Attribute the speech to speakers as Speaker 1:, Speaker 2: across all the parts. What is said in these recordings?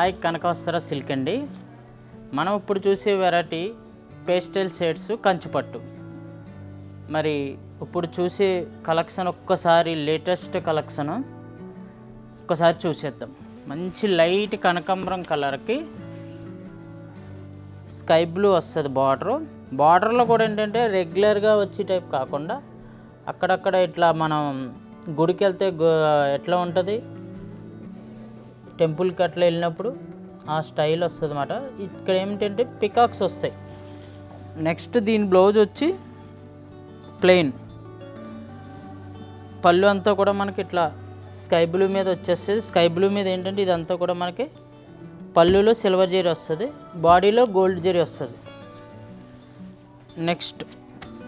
Speaker 1: Sai కనకవస్త్ర silk అండి. మనం ఇప్పుడు చూసే వెరైటీ పేస్టల్ షేడ్స్ కంచిపట్టు. మరి ఇప్పుడు చూసే కలెక్షన్ ఒక్కసారి లేటెస్ట్ కలెక్షన్ ఒక్కసారి చూసేద్దాం. మంచి లైట్ కనకాంబరం కలర్కి స్కై బ్లూ వస్తుంది బార్డర్లో కూడా ఏంటంటే రెగ్యులర్గా వచ్చే టైప్ కాకుండా అక్కడక్కడ ఇట్లా మనం గుడికి వెళ్తే ఎట్లా ఉంటుంది టెంపుల్కి అట్లా వెళ్ళినప్పుడు ఆ స్టైల్ వస్తుంది అన్నమాట. ఇక్కడ ఏమిటంటే పికాక్స్ వస్తాయి. నెక్స్ట్ దీని బ్లౌజ్ వచ్చి ప్లెయిన్, పళ్ళు అంతా కూడా మనకి ఇట్లా స్కై బ్లూ మీద వచ్చేస్తుంది. స్కై బ్లూ మీద ఏంటంటే ఇదంతా కూడా మనకి పళ్ళులో సిల్వర్ జరీ వస్తుంది, బాడీలో గోల్డ్ జరీ వస్తుంది. నెక్స్ట్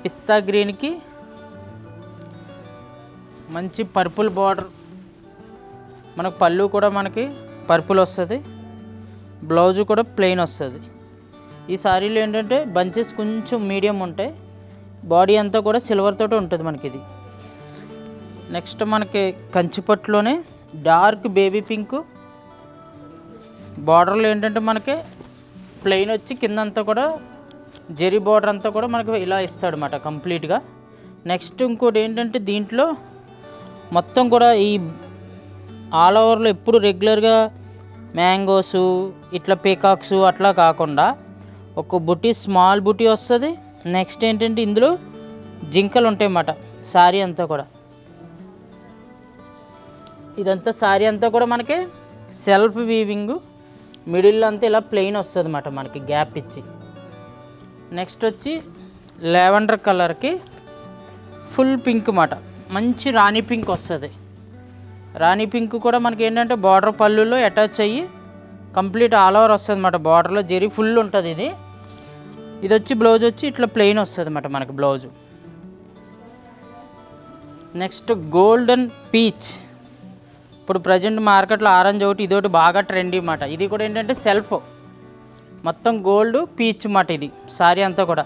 Speaker 1: పిస్తా గ్రీన్కి మంచి పర్పుల్ బార్డర్, మనకు పళ్ళు కూడా మనకి పర్పుల్ వస్తుంది, బ్లౌజు కూడా ప్లెయిన్ వస్తుంది. ఈ సారీలో ఏంటంటే బంచెస్ కొంచెం మీడియం ఉంటాయి, బాడీ అంతా కూడా సిల్వర్ తోటి ఉంటుంది మనకి ఇది. నెక్స్ట్ మనకి కంచిపట్టులోనే డార్క్ బేబీ పింక్, బార్డర్లో ఏంటంటే మనకి ప్లెయిన్ వచ్చి కిందంతా కూడా జెరీ బార్డర్ అంతా కూడా మనకి ఇలా ఇస్తాడు అన్నమాట కంప్లీట్గా. నెక్స్ట్ ఇంకోటి ఏంటంటే దీంట్లో మొత్తం కూడా ఈ ఆల్ ఓవర్లో ఎప్పుడు రెగ్యులర్గా మ్యాంగోసు ఇట్లా పీకాక్స్ అట్లా కాకుండా ఒక బుటీ స్మాల్ బుటీ వస్తుంది. నెక్స్ట్ ఏంటంటే ఇందులో జింకలు ఉంటాయి అన్నమాట శారీ అంతా కూడా. ఇదంతా శారీ అంతా కూడా మనకి సెల్ఫ్ వీవింగ్, మిడిల్లో అంతా ఇలా ప్లెయిన్ వస్తుంది అన్నమాట మనకి గ్యాప్ ఇచ్చి. నెక్స్ట్ వచ్చి లావెండర్ కలర్కి ఫుల్ పింక్ అన్నమాట, మంచి రాణి పింక్ వస్తుంది. రాణి పింక్ కూడా మనకి ఏంటంటే బార్డర్ పళ్ళులో అటాచ్ అయ్యి కంప్లీట్ ఆల్ ఓవర్ వస్తుంది అన్నమాట. బార్డర్లో జరీ ఫుల్ ఉంటుంది. ఇది వచ్చి బ్లౌజ్ వచ్చి ఇట్లా ప్లెయిన్ వస్తుంది అన్నమాట మనకి బ్లౌజు. నెక్స్ట్ గోల్డెన్ పీచ్, ఇప్పుడు ప్రజెంట్ మార్కెట్లో ఆరెంజ్ ఒకటి ఇదొకటి బాగా ట్రెండీ అన్నమాట. ఇది కూడా ఏంటంటే సెల్ఫ్ మొత్తం గోల్డ్ పీచ్ అన్నమాట. ఇది శారీ అంతా కూడా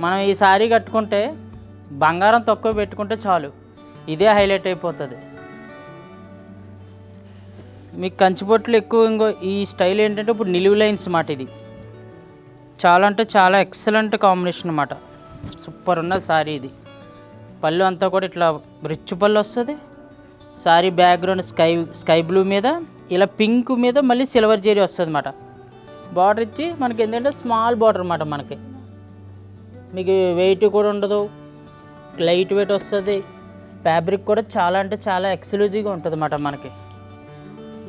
Speaker 1: మనం ఈ శారీ కట్టుకుంటే బంగారం తక్కువ పెట్టుకుంటే చాలు, ఇదే హైలైట్ అయిపోతుంది. మీకు కంచిపొట్లు ఎక్కువ ఇంకో ఈ స్టైల్ ఏంటంటే ఇప్పుడు నిలువు లైన్స్ అన్నమాట. ఇది చాలా అంటే చాలా ఎక్సలెంట్ కాంబినేషన్ అన్నమాట, సూపర్ ఉన్నది శారీ. ఇది పళ్ళు అంతా కూడా ఇట్లా రిచ్ పళ్ళు వస్తుంది. శారీ బ్యాక్గ్రౌండ్ స్కై బ్లూ మీద ఇలా పింక్ మీద మళ్ళీ సిల్వర్ జరీ వస్తుంది అన్నమాట. బార్డర్ ఇచ్చి మనకి ఏంటంటే స్మాల్ బార్డర్ అన్నమాట. మనకి మీకు వెయిట్ కూడా ఉండదు, లైట్ వెయిట్ వస్తుంది. ఫ్యాబ్రిక్ కూడా చాలా అంటే చాలా ఎక్స్క్లూజివ్గా ఉంటుంది అన్నమాట మనకి.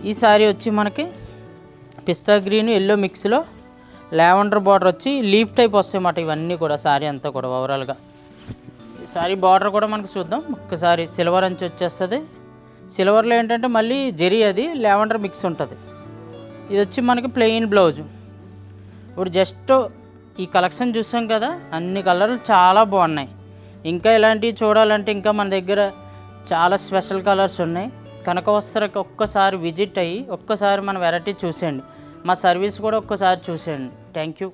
Speaker 1: ఈ శారీ వచ్చి మనకి పిస్తా గ్రీన్ ఎల్లో మిక్స్లో లావెండర్ బార్డర్ వచ్చి లీఫ్ టైప్ వస్తాయి అన్నమాట. ఇవన్నీ కూడా శారీ అంతా కూడా ఓవరాల్గా. ఈ శారీ బార్డర్ కూడా మనకి చూద్దాం ఒక్కసారి. సిల్వర్ అంచు వచ్చేస్తుంది. సిల్వర్లో ఏంటంటే మళ్ళీ జెరీ అది లావెండర్ మిక్స్ ఉంటుంది. ఇది వచ్చి మనకి ప్లెయిన్ బ్లౌజు. ఇప్పుడు జస్ట్ ఈ కలెక్షన్ చూసాం కదా, అన్ని కలర్లు చాలా బాగున్నాయి. ఇంకా ఇలాంటివి చూడాలంటే ఇంకా మన దగ్గర చాలా స్పెషల్ కలర్స్ ఉన్నాయి. కనకవస్త్రకి ఒక్కసారి విజిట్ అయ్యి ఒక్కసారి మన వెరైటీ చూసేయండి. మా సర్వీస్ కూడా ఒక్కసారి చూసేయండి. Thank you.